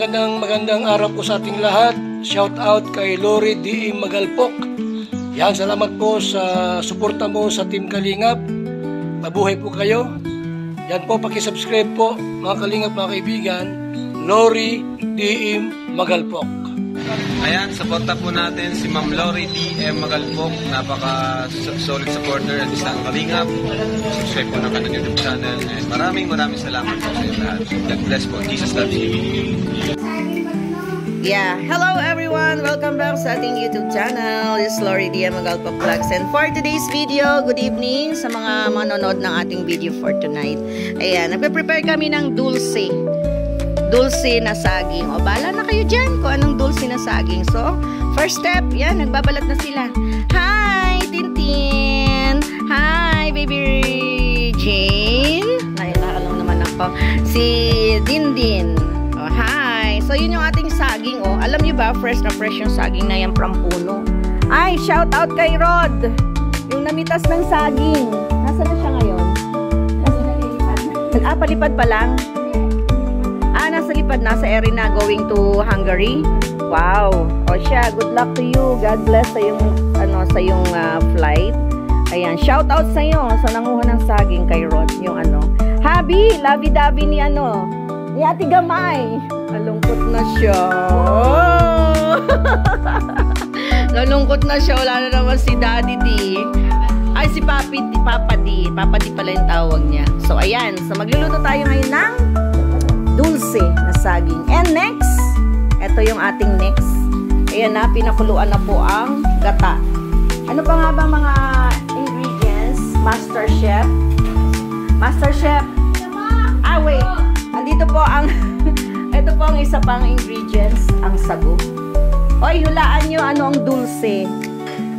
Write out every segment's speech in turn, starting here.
magandang araw po sa ating lahat. Shout out kay Lori D. Magalpok. Yan, salamat po sa suporta mo sa Team Kalingap. Mabuhay po kayo. Yan po, pakisubscribe po mga Kalingap, mga kaibigan. Lori D. Magalpok. Ayan, suporta po natin si Ma'am Lori D. Magalpok. Napaka-solid supporter at isang Kalingap. Subscribe po na kanyang YouTube channel. And maraming salamat po sa inyo lahat. God bless po. Jesus loves you. Yeah, hello everyone! Welcome back sa ating YouTube channel. This is Lori D. Magalpok Vlogs. And for today's video, good evening sa mga manonood ng ating video for tonight. Ayan, nagpe-prepare kami ng dulce. Dulce na saging. O, bahala na kayo dyan kung anong dulce na saging. So, first step, yan, nagbabalat na sila. Hi, Tintin! Hi, baby Jane! Nakakalang naman ako. Si Dindin. O, hi! So, yun yung ating saging, o. Alam nyo ba, fresh na fresh yung saging na yan from puno. Ay, shout out kay Rod! Yung namitas ng saging. Nasaan na siya ngayon? Palipad pa lang? Nasa lipad na sa Erina going to Hungary. Wow. O siya, good luck to you. God bless sa yung flight. Ayan, shout out sa iyo sa nanguha ng saging kay Rod, yung Habi, labi-dabi ni ni Ate Gamay. Nalungkot na siya. Nalungkot na siya. Wala na naman si Daddy D. Ay, si Papa D. Papa D pala yung tawag niya. So, ayan. So, magluluto tayo ngayon ng dulce na saging. And next, ito yung ating next. Ayan na, pinakuluan na po ang gata. Ano pa nga ba mga ingredients? Master Chef. Master Chef. Ah, wait. Andito po ang ito po ang isa pang ingredients, ang sago. Oy, hulaan nyo ano ang dulce.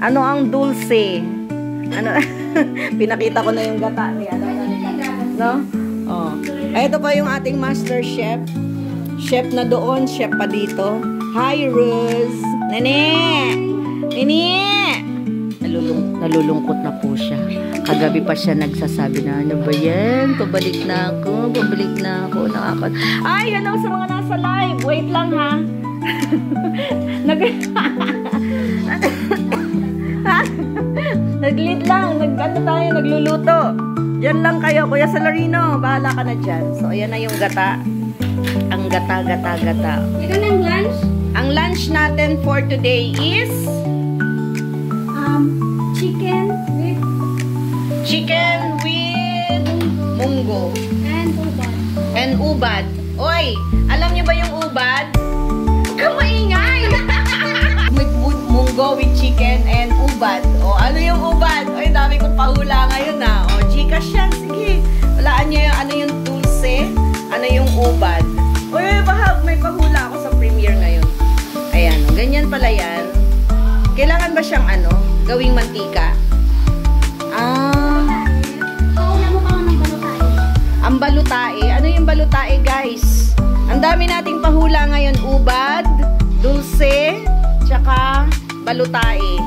Ano ang dulce? Pinakita ko na yung gata niya. No? Oh. Ito pa yung ating master chef. Chef na doon, chef pa dito. Hi, Rose! Nene! Nene! Nalulungkot na po siya. Kagabi pa siya nagsasabi na, ano ba yan? Pabalik na ako. Ay, ano sa mga nasa live? Wait lang, ha? Nag-lead lang. Nagluluto. Diyan lang kayo, Kuya Salarino. Bahala ka na dyan. So, ayan na yung gata. Ang gata. Ito na yung lunch? Ang lunch natin for today is chicken with munggo. And ubad. Oy, alam niyo ba yung ubad? Kamaingay! With munggo with chicken and ubad. O, ano yung ubad? Ay, dami kong pahula ngayon na. O, Gcash yan. Sige. Walaan nyo yung yung dulce, yung ubad. Uy, may pahula ako sa premiere ngayon. Ayan, ganyan pala yan. Kailangan ba siyang gawing mantika? Ang balutae. Ano yung balutae, guys? Ang dami nating pahula ngayon. Ubad, dulce, tsaka balutae.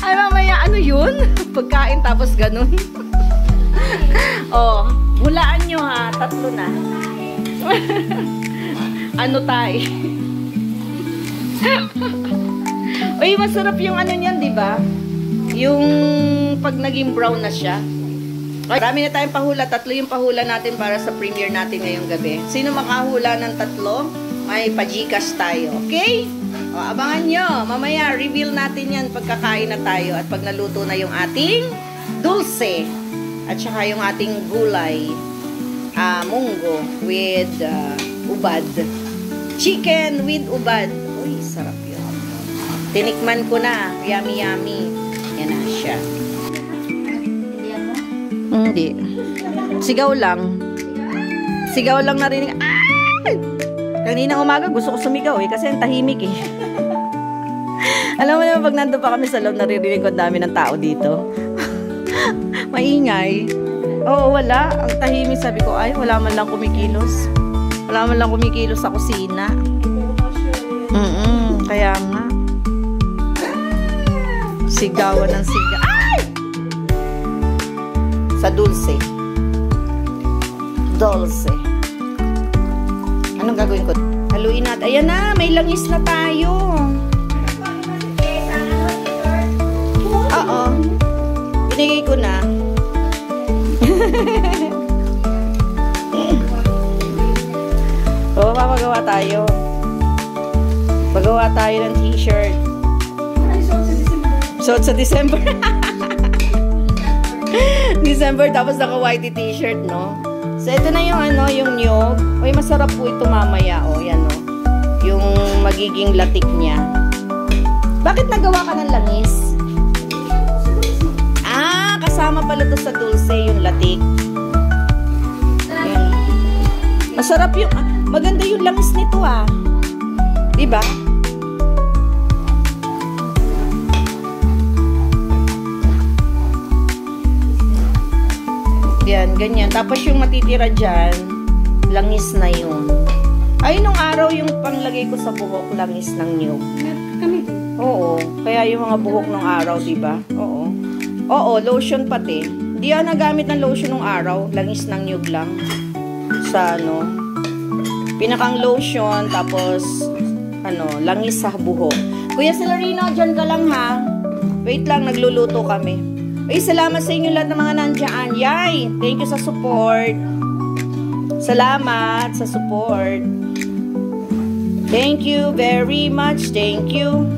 Ay, mamaya, ano yun? Pagkain tapos ganun. Oh, hulaan nyo ha. 3 na. Ano tayo? Uy, masarap yung niyan, di ba? Yung pag naging brown na siya. Marami na tayong pahula. 3 yung pahula natin para sa premiere natin ngayong gabi. Sino makahula ng 3? May pa-Gcash tayo. Okay? O, abangan nyo. Mamaya, reveal natin yan pagkakain na tayo at pag naluto na yung ating dulce. At saka yung ating gulay. Munggo with ubad. Chicken with ubad. Uy, sarap yun. Tinikman ko na. Yummy, yummy. Yan na siya. Hindi. Sigaw lang. Sigaw lang narinig. Ah! Kaninang umaga gusto ko sumigaw kasi ang tahimik eh. Alam mo naman pag nandun pa kami sa loob, naririnig ko ang dami ng tao dito. Maingay. Oo, wala. Ang tahimik, sabi ko, ay, wala man lang kumikilos. Wala man lang kumikilos sa kusina. Kaya nga. Sigawan ng sigaw. Ay! Sa dulce. Dulce. Anong gagawin ko? Haluin natin. Ayan na, may langis na tayo. Oo. Binigay ko na. Oo, papagawa tayo. Pagawa tayo ng t-shirt. Suot sa December. December, tapos naka-whitey t-shirt, no? So, ito na yung ano, yung niyog. Uy, masarap po ito mamaya, oh. Yan, oh. Yung magiging latik niya. Bakit nagawa ka ng langis? Ah, kasama pala to sa dulce, yung latik. Yan. Masarap yung, maganda yung langis nito, ah. Diba? Yan, ganyan. Tapos yung matitira dyan, langis na yun. Ay, nung araw yung panglagay ko sa buhok, langis ng niyog. Kami. Oo. Kaya yung mga buhok ng araw, diba? Oo. Oo, lotion pati. Hindi ako nagamit ng lotion nung araw. Langis ng niyog lang. Sa ano, pinakang lotion, tapos ano, langis sa buhok. Kuya Celerino, dyan ka lang ha. Wait lang, nagluluto kami. Ay, salamat sa inyo lahat ng mga nandiyan. Yay! Thank you sa support. Salamat sa support. Thank you very much. Thank you.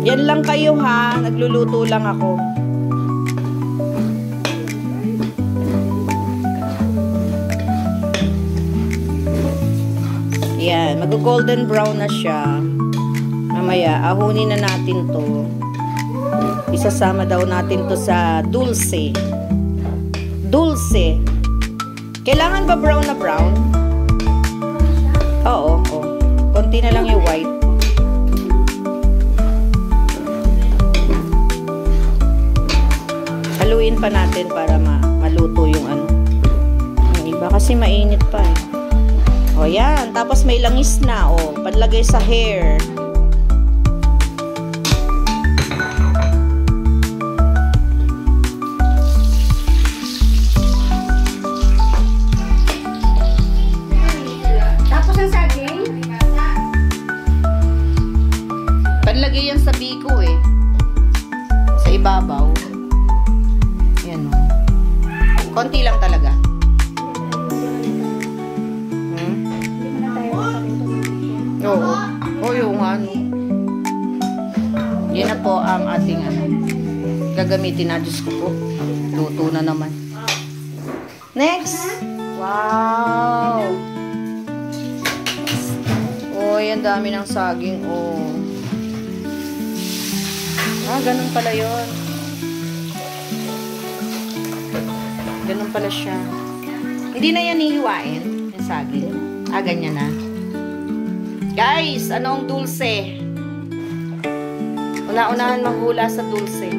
Yan lang kayo ha. Nagluluto lang ako. Yan. Mag-golden brown na siya. Mamaya, ahunin na natin to. Isasama daw natin to sa dulce. Dulce. Kailangan ba brown na brown? Oo, oo. Konti na lang yung white. Haluin pa natin para maluto yung ano. Yung iba kasi mainit pa eh. O yan. Tapos may langis na. O, panlagay sa hair. Panlagay yan sa biko eh. Sa ibabaw. Yan o. Konti lang talaga. Oo. Oo yung ano. Yan na po ang ating ano. Gagamitin na. Diyos ko po. Luto na naman. Next. Wow. Oh, yan dami ng saging. Oh. Ah, ganun pala yun. Ganun pala siya. Hindi na yan hihiwain. Yung saging. Ah, ganyan na. Guys, anong dulce? Una-unahan maghula sa dulce.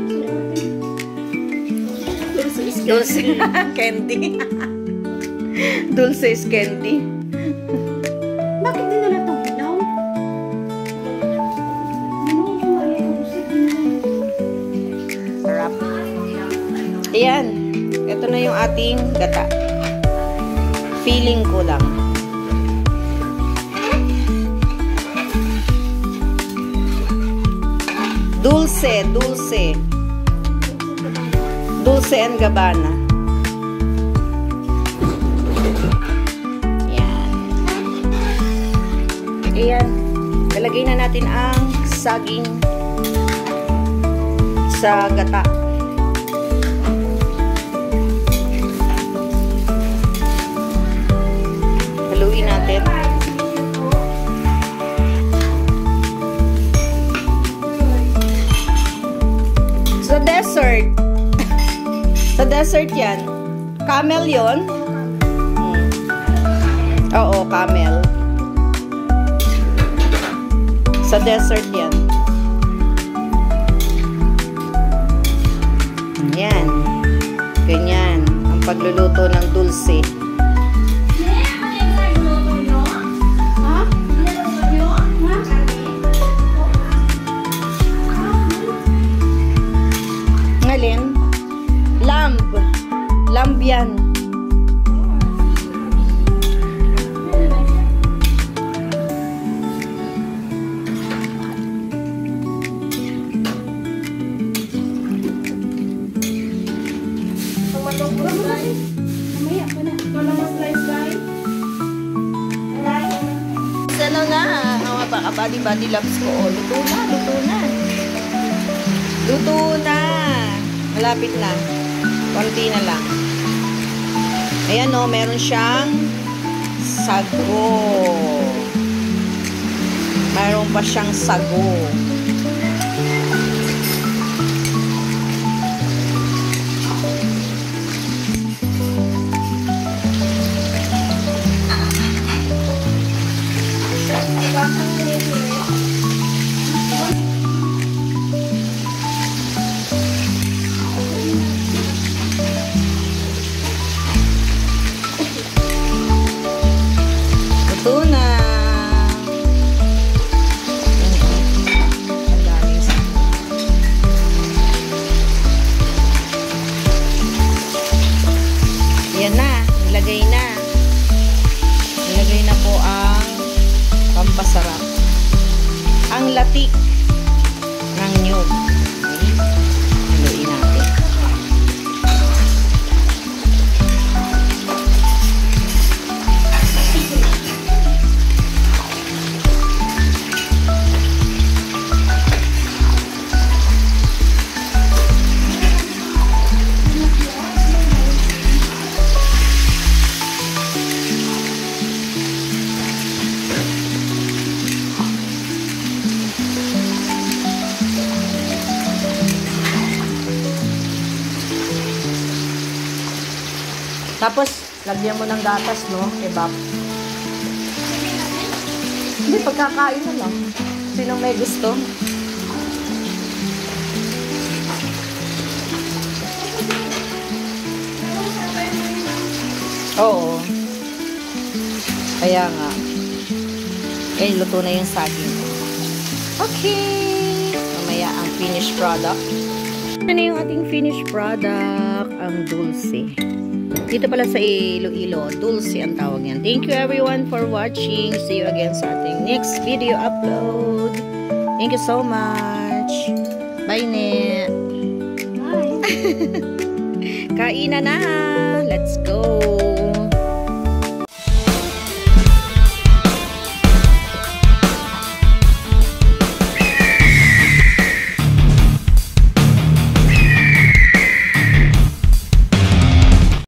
Dulce is candy. Dulce is candy. Bakit din na itong hilaw? Sarap. Ayan. Ito na yung ating gata. Feeling ko lang. Dulce, dulce. Dulce and Gabbana. Ayan. Ayan. Lalagay na natin ang saging sa gata. Haluin natin. Sa dessert. Sa dessert yan. Camel yon. Oo, camel. Sa dessert yan. Yan. Ganyan. Ang pagluluto ng dulce. Ngalin? Lamb. Lamb yan. body loves ko. Oh, luto na, luto na. Luto na. Malapit na. Konti na lang. Ayan o, meron siyang sago. Meron pa siyang sago. Luto na. Ang daming sago. Yan na. Nilagay na. Nilagay na po ang pampasarap. Ang latik ng nyug. Okay. Haluin natin. Tapos, lagyan mo ng gatas, no? Kebab. Hindi, pagkakain na lang. Sinong may gusto? Oo. Kaya nga. Eh, luto na yung saging. Okay. Mamaya ang finished product. Ano na yung ating finished product? Ang dulce. Dito pala sa Iloilo, dulce ang tawag yan. Thank you everyone for watching. See you again sa ating next video upload. Thank you so much. Bye, ne. Bye. Kainan na. Let's go.